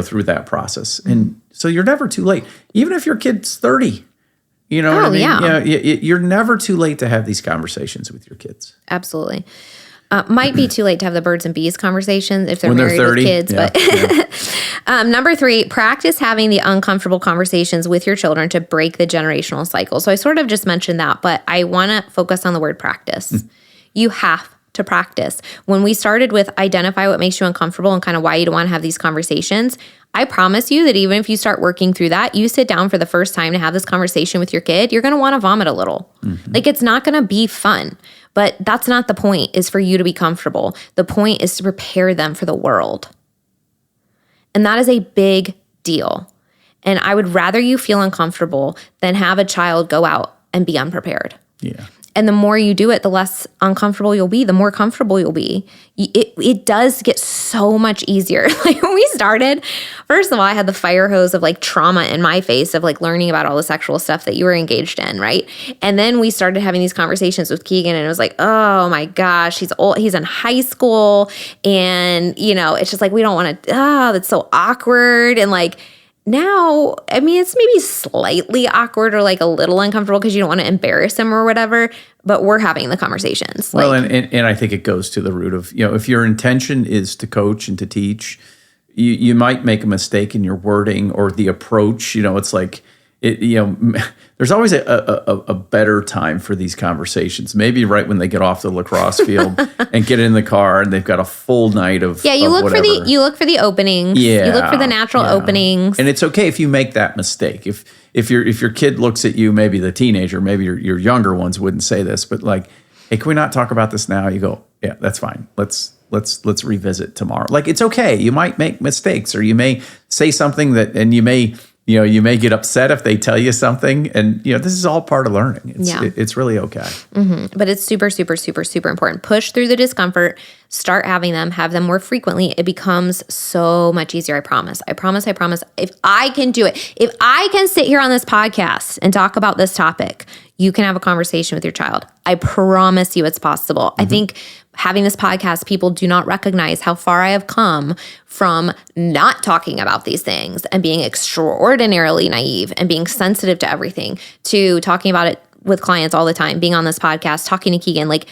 through that process. Mm-hmm. And so you're never too late. Even if your kid's 30, you know what I mean? Yeah. You're never too late to have these conversations with your kids. Absolutely. Might be too late to have the birds and bees conversations if they're when married they're 30, with kids. But number 3, practice having the uncomfortable conversations with your children to break the generational cycle. So I sort of just mentioned that, but I want to focus on the word practice. You have to practice. When we started with identify what makes you uncomfortable and kind of why you don't want to have these conversations, I promise you that even if you start working through that, you sit down for the first time to have this conversation with your kid, you're going to want to vomit a little. Mm-hmm. It's not going to be fun. But that's not the point, is for you to be comfortable. The point is to prepare them for the world. And that is a big deal. And I would rather you feel uncomfortable than have a child go out and be unprepared. Yeah. And the more you do it, the less uncomfortable you'll be, the more comfortable you'll be. It does get so much easier. When we started, first of all, I had the fire hose of trauma in my face of learning about all the sexual stuff that you were engaged in, right? And then we started having these conversations with Keegan, and it was oh my gosh, he's old, he's in high school, and it's just we don't want to, that's so awkward, and now, it's maybe slightly awkward or a little uncomfortable because you don't want to embarrass him or whatever, but we're having the conversations. Well, and I think it goes to the root of, if your intention is to coach and to teach, you might make a mistake in your wording or the approach. There's always a better time for these conversations. Maybe right when they get off the lacrosse field and get in the car and they've got a full night of you look whatever. you look for the openings. Yeah, you look for the natural openings. And it's okay if you make that mistake. If your kid looks at you, maybe the teenager, maybe your younger ones wouldn't say this, but hey, can we not talk about this now? You go, yeah, that's fine. Let's revisit tomorrow. It's okay. You might make mistakes, or you may say something that, and you may get upset if they tell you something, and this is all part of learning. It's really okay. But it's super, super, super, super important. Push through the discomfort, start having them, have them more frequently. It becomes so much easier. I promise. If I can do it, if I can sit here on this podcast and talk about this topic, you can have a conversation with your child. I promise you it's possible. I think having this podcast, people do not recognize how far I have come from not talking about these things and being extraordinarily naive and being sensitive to everything, to talking about it with clients all the time, being on this podcast, talking to Keegan, like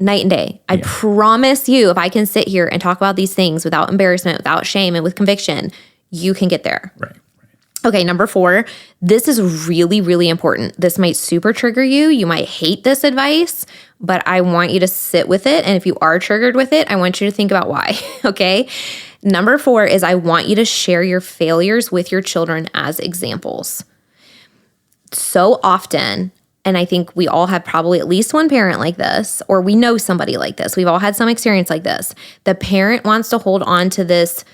night and day. I promise you, if I can sit here and talk about these things without embarrassment, without shame, and with conviction, you can get there. Right. Okay, number 4, this is really, really important. This might super trigger you. You might hate this advice, but I want you to sit with it. And if you are triggered with it, I want you to think about why, okay? Number 4 is I want you to share your failures with your children as examples. So often, and I think we all have probably at least one parent like this, or we know somebody like this. We've all had some experience like this. The parent wants to hold on to this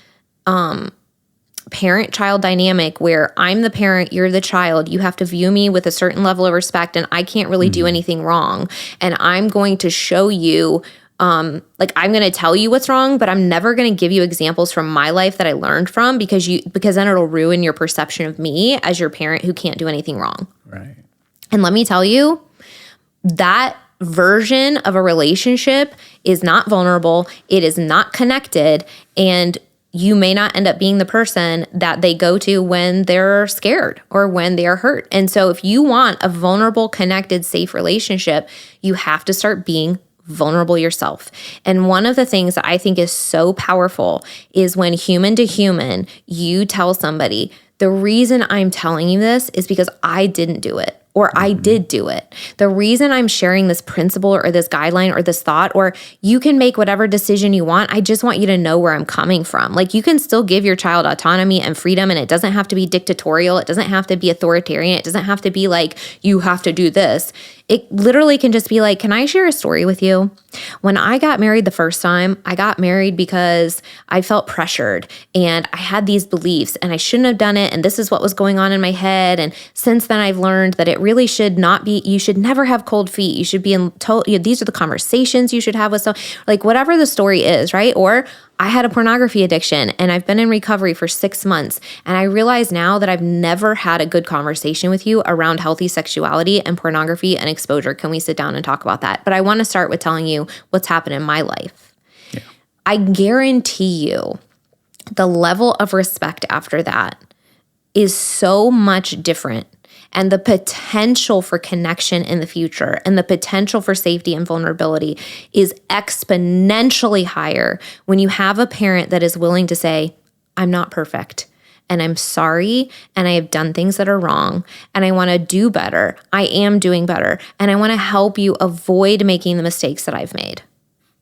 parent-child dynamic where I'm the parent, you're the child. You have to view me with a certain level of respect, and I can't really do anything wrong. And I'm going to show you, I'm going to tell you what's wrong, but I'm never going to give you examples from my life that I learned from because then it'll ruin your perception of me as your parent who can't do anything wrong. Right. And let me tell you, that version of a relationship is not vulnerable. It is not connected, and you may not end up being the person that they go to when they're scared or when they are hurt. And so if you want a vulnerable, connected, safe relationship, you have to start being vulnerable yourself. And one of the things that I think is so powerful is when human to human, you tell somebody, the reason I'm telling you this is because I didn't do it, or I did do it. The reason I'm sharing this principle or this guideline or this thought, or you can make whatever decision you want, I just want you to know where I'm coming from. Like, you can still give your child autonomy and freedom, and it doesn't have to be dictatorial. It doesn't have to be authoritarian. It doesn't have to be like, you have to do this. It literally can just be like, can I share a story with you? When I got married the first time, I got married because I felt pressured and I had these beliefs and I shouldn't have done it. And this is what was going on in my head. And since then I've learned that it really should not be, you should never have cold feet. You should be in these are the conversations you should have with someone, like whatever the story is, right? Or I had a pornography addiction and I've been in recovery for 6 months. And I realize now that I've never had a good conversation with you around healthy sexuality and pornography and exposure. Can we sit down and talk about that? But I want to start with telling you what's happened in my life. Yeah. I guarantee you the level of respect after that is so much different. And the potential for connection in the future and the potential for safety and vulnerability is exponentially higher when you have a parent that is willing to say, I'm not perfect and I'm sorry and I have done things that are wrong and I want to do better. I am doing better and I want to help you avoid making the mistakes that I've made.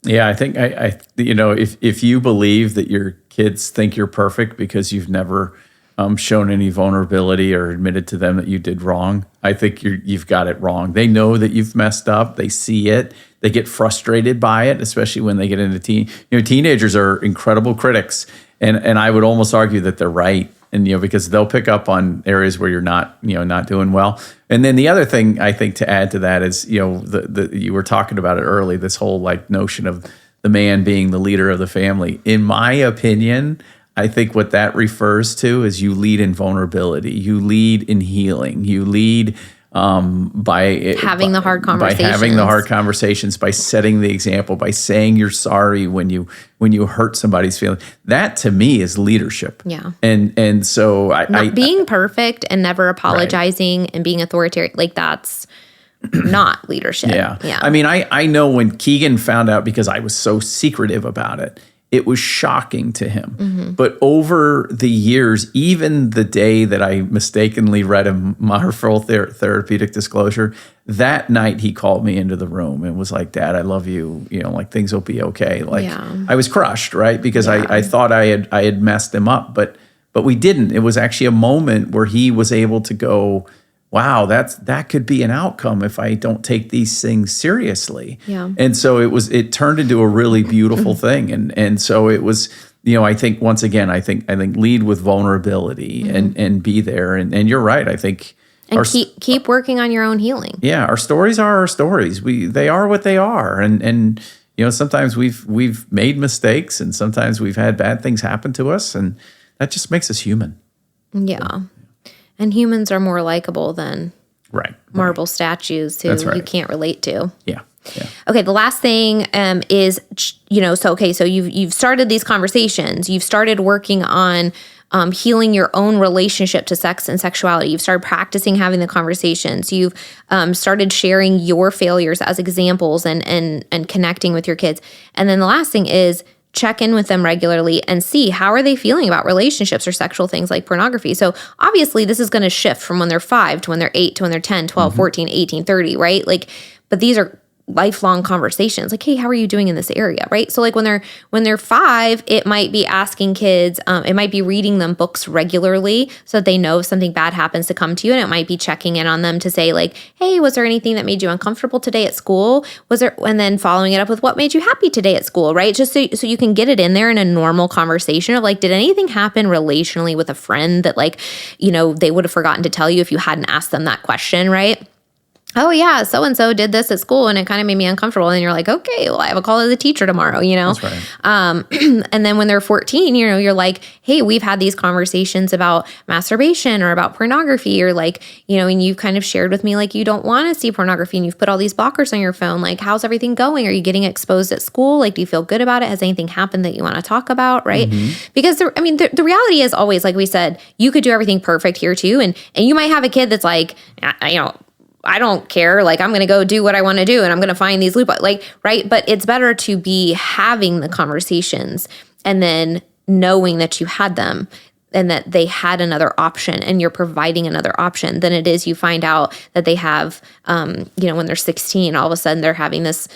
Yeah, I think if you believe that your kids think you're perfect because you've never shown any vulnerability or admitted to them that you did wrong, I think you've got it wrong. They know that you've messed up. They see it. They get frustrated by it, especially when they get into teenagers are incredible critics, and I would almost argue that they're right. And because they'll pick up on areas where you're not doing well. And then the other thing I think to add to that is you were talking about it early. This whole notion of the man being the leader of the family. In my opinion, I think what that refers to is you lead in vulnerability, you lead in healing, you lead by having the hard conversations, by setting the example, by saying you're sorry when you hurt somebody's feelings. That to me is leadership. Yeah. And so not being perfect and never apologizing right. and being authoritarian, that's not leadership. Yeah. I mean, I know when Keegan found out, because I was so secretive about it, it was shocking to him. Mm-hmm. But over the years, even the day that I mistakenly read him my full therapeutic disclosure, that night he called me into the room and was like, Dad, I love you. Things will be okay. I was crushed, right? Because I thought I had messed him up, but we didn't. It was actually a moment where he was able to go, wow, that could be an outcome if I don't take these things seriously. Yeah. And so it turned into a really beautiful thing. And so it was, I think once again, I think lead with vulnerability and be there. And you're right. I think keep working on your own healing. Yeah, our stories are our stories. They are what they are, and sometimes we've made mistakes, and sometimes we've had bad things happen to us, and that just makes us human. Yeah, and humans are more likable than marble statues who you can't relate to. Yeah. Yeah. Okay, the last thing is, so you've started these conversations. You've started working on healing your own relationship to sex and sexuality. You've started practicing having the conversations. You've started sharing your failures as examples and connecting with your kids. And then the last thing is check in with them regularly and see how are they feeling about relationships or sexual things like pornography. So obviously this is going to shift from when they're 5 to when they're 8 to when they're 10, 12, 14, 18, 30, right? But these are lifelong conversations. Hey, how are you doing in this area, right? So when they're 5, it might be asking kids, it might be reading them books regularly so that they know if something bad happens to come to you, and it might be checking in on them to say hey, was there anything that made you uncomfortable today at school? And then following it up with what made you happy today at school, right? Just so you can get it in there in a normal conversation of did anything happen relationally with a friend that they would have forgotten to tell you if you hadn't asked them that question, right? Oh yeah, so-and-so did this at school and it kind of made me uncomfortable. And you're okay, well, I have a call to the teacher tomorrow, That's right. And then when they're 14, you're hey, we've had these conversations about masturbation or about pornography or and you've kind of shared with me you don't want to see pornography and you've put all these blockers on your phone. How's everything going? Are you getting exposed at school? Do you feel good about it? Has anything happened that you want to talk about, right? Mm-hmm. Because the reality is always, like we said, you could do everything perfect here too. And you might have a kid that's I don't care. I'm going to go do what I want to do and I'm going to find these loopholes, right? But it's better to be having the conversations and then knowing that you had them and that they had another option and you're providing another option than it is you find out that they have, when they're 16, all of a sudden they're having this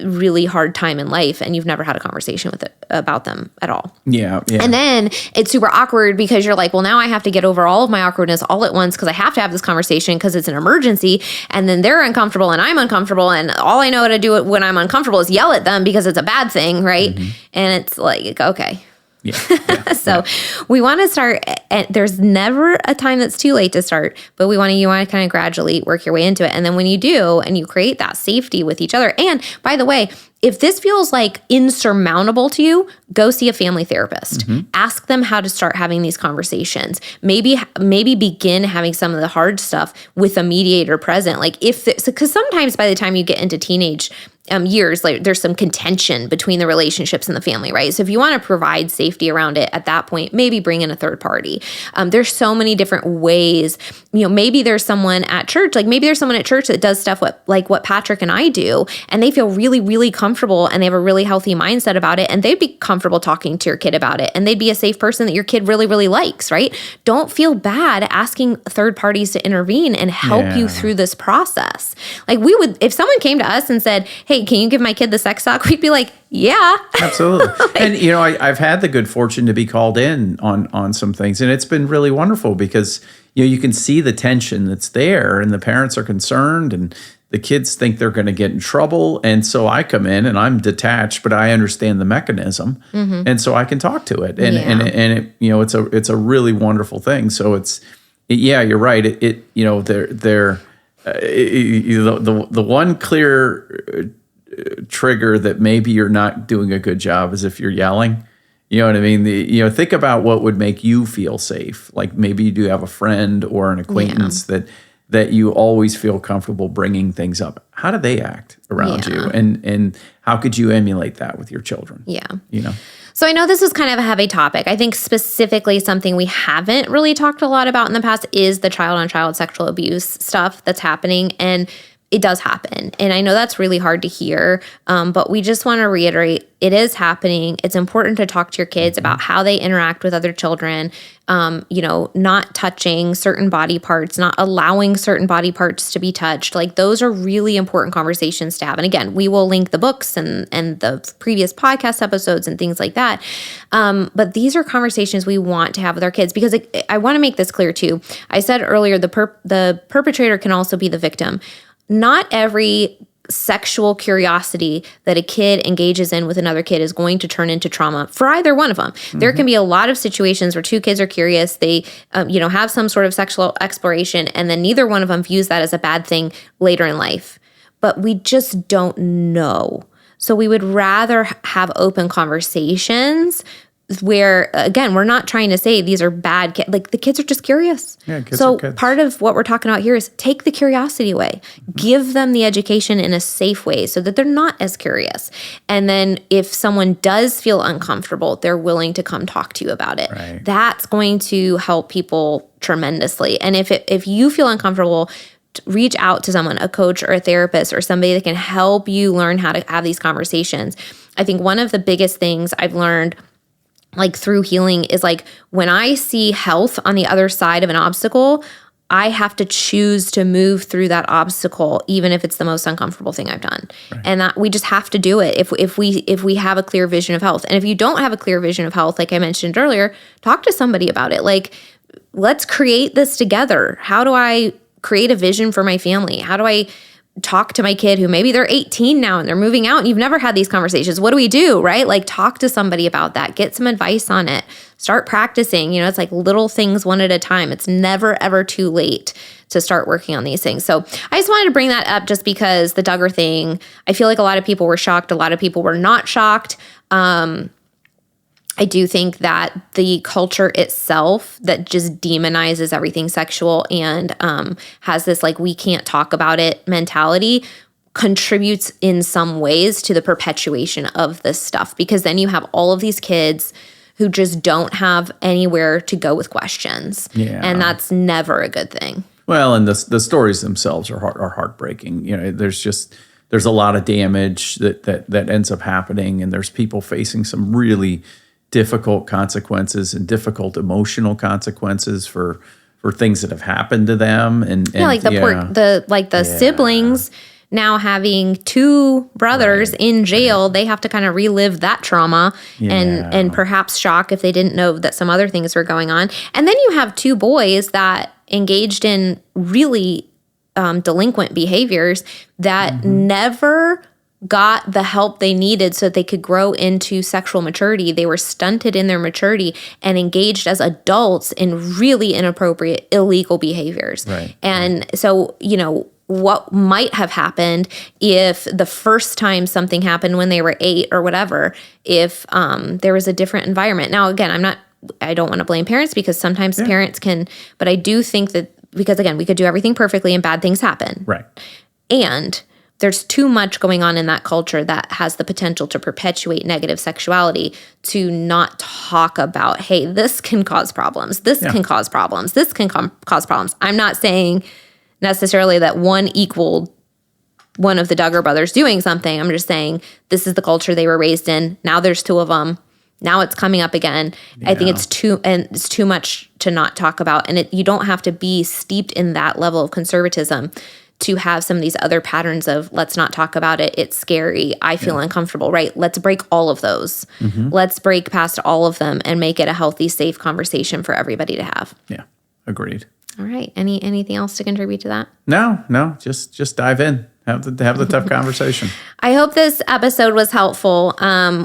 really hard time in life and you've never had a conversation about them at all. Yeah. And then it's super awkward because you're well, now I have to get over all of my awkwardness all at once because I have to have this conversation because it's an emergency. And then they're uncomfortable and I'm uncomfortable. And all I know how to do when I'm uncomfortable is yell at them because it's a bad thing, right? Mm-hmm. And it's okay. Yeah. So we want to start, there's never a time that's too late to start, but you want to kind of gradually work your way into it. And then when you do, and you create that safety with each other. And by the way, if this feels insurmountable to you, go see a family therapist. Mm-hmm. Ask them how to start having these conversations. Maybe begin having some of the hard stuff with a mediator present. Because sometimes by the time you get into teenage years, there's some contention between the relationships in the family, right? So if you want to provide safety around it at that point, maybe bring in a third party. There's so many different ways. Maybe there's someone at church, that does stuff what Patrick and I do, and they feel really, really comfortable and they have a really healthy mindset about it, and they'd be comfortable talking to your kid about it, and they'd be a safe person that your kid really, really likes, right? Don't feel bad asking third parties to intervene and help you through this process. We would, if someone came to us and said, hey, can you give my kid the sex talk? We'd be yeah. Absolutely. And, I've had the good fortune to be called in on some things, and it's been really wonderful because, you can see the tension that's there and the parents are concerned and the kids think they're going to get in trouble. And so I come in and I'm detached, but I understand the mechanism. Mm-hmm. And so I can talk to it. And it, it's a really wonderful thing. So you're right. The one clear trigger that maybe you're not doing a good job is if you're yelling. You know what I mean? Think about what would make you feel safe. Maybe you do have a friend or an acquaintance that you always feel comfortable bringing things up. How do they act around you? And how could you emulate that with your children? Yeah. So I know this is kind of a heavy topic. I think specifically something we haven't really talked a lot about in the past is the child-on-child sexual abuse stuff that's happening. And it does happen. And I know that's really hard to hear, but we just want to reiterate, it is happening. It's important to talk to your kids about how they interact with other children, not touching certain body parts, not allowing certain body parts to be touched. Those are really important conversations to have. And again, we will link the books and the previous podcast episodes and things like that. But these are conversations we want to have with our kids because I want to make this clear too. I said earlier, the perpetrator can also be the victim. Not every sexual curiosity that a kid engages in with another kid is going to turn into trauma for either one of them. There can be a lot of situations where two kids are curious, they have some sort of sexual exploration, and then neither one of them views that as a bad thing later in life. But we just don't know. So we would rather have open conversations where, again, we're not trying to say these are bad kids. Like, the kids are just curious. Yeah, kids so are kids. Part of what we're talking about here is take the curiosity away. Give them the education in a safe way so that they're not as curious. And then if someone does feel uncomfortable, they're willing to come talk to you about it. Right. That's going to help people tremendously. And if you feel uncomfortable, reach out to someone, a coach or a therapist or somebody that can help you learn how to have these conversations. I think one of the biggest things I've learned through healing is when I see health on the other side of an obstacle, I have to choose to move through that obstacle, even if it's the most uncomfortable thing I've done. Right. And that we just have to do it if we have a clear vision of health. And if you don't have a clear vision of health, like I mentioned earlier, talk to somebody about it. Let's create this together. How do I create a vision for my family? How do I talk to my kid who maybe they're 18 now and they're moving out and you've never had these conversations? What do we do, right? Talk to somebody about that. Get some advice on it. Start practicing. It's little things one at a time. It's never, ever too late to start working on these things. So I just wanted to bring that up just because the duggar thing, I feel like a lot of people were shocked. A lot of people were not shocked. I do think that the culture itself that just demonizes everything sexual and has this we can't talk about it mentality contributes in some ways to the perpetuation of this stuff, because then you have all of these kids who just don't have anywhere to go with questions. Yeah. And that's never a good thing. Well, and the stories themselves are heartbreaking. There's a lot of damage that ends up happening, and there's people facing some really difficult consequences and difficult emotional consequences for things that have happened to them. And the siblings now having two brothers in jail, they have to kind of relive that trauma and perhaps shock if they didn't know that some other things were going on. And then you have two boys that engaged in really delinquent behaviors that never got the help they needed so that they could grow into sexual maturity. They were stunted in their maturity and engaged as adults in really inappropriate, illegal behaviors. Right. And so, what might have happened if the first time something happened when they were 8 or whatever, if there was a different environment. Now, again, I don't want to blame parents, because sometimes parents can, but I do think that, because again, we could do everything perfectly and bad things happen. Right. And there's too much going on in that culture that has the potential to perpetuate negative sexuality to not talk about, hey, this can cause problems. This can cause problems. This can cause problems. I'm not saying necessarily that one equaled one of the Duggar brothers doing something. I'm just saying this is the culture they were raised in. Now there's two of them. Now it's coming up again. Yeah. I think it's too much to not talk about. And you don't have to be steeped in that level of conservatism to have some of these other patterns of let's not talk about it. It's scary. I feel uncomfortable, right? Let's break all of those. Let's break past all of them and make it a healthy, safe conversation for everybody to have. Yeah, agreed. All right. Anything else to contribute to that? No. Just dive in. Have the tough conversation. I hope this episode was helpful.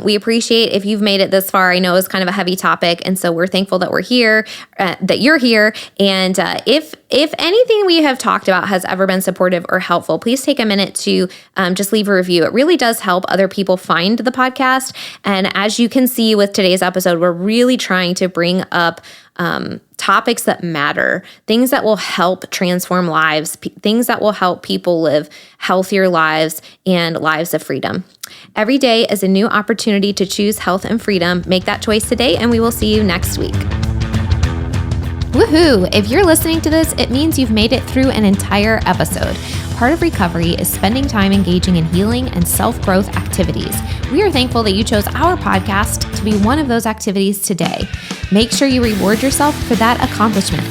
We appreciate if you've made it this far. I know it's kind of a heavy topic, and so we're thankful that we're here, that you're here. And if anything we have talked about has ever been supportive or helpful, please take a minute to just leave a review. It really does help other people find the podcast. And as you can see with today's episode, we're really trying to bring up topics that matter, things that will help transform lives, things that will help people live healthier lives and lives of freedom. Every day is a new opportunity to choose health and freedom. Make that choice today, and we will see you next week. Woohoo! If you're listening to this, it means you've made it through an entire episode. Part of recovery is spending time engaging in healing and self-growth activities. We are thankful that you chose our podcast to be one of those activities today. Make sure you reward yourself for that accomplishment.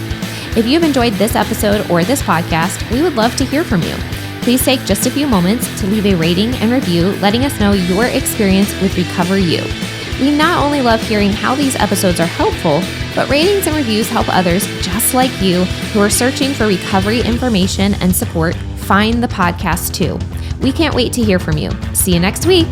If you've enjoyed this episode or this podcast, we would love to hear from you. Please take just a few moments to leave a rating and review, letting us know your experience with Recover You. We not only love hearing how these episodes are helpful, but ratings and reviews help others just like you who are searching for recovery information and support find the podcast too. We can't wait to hear from you. See you next week.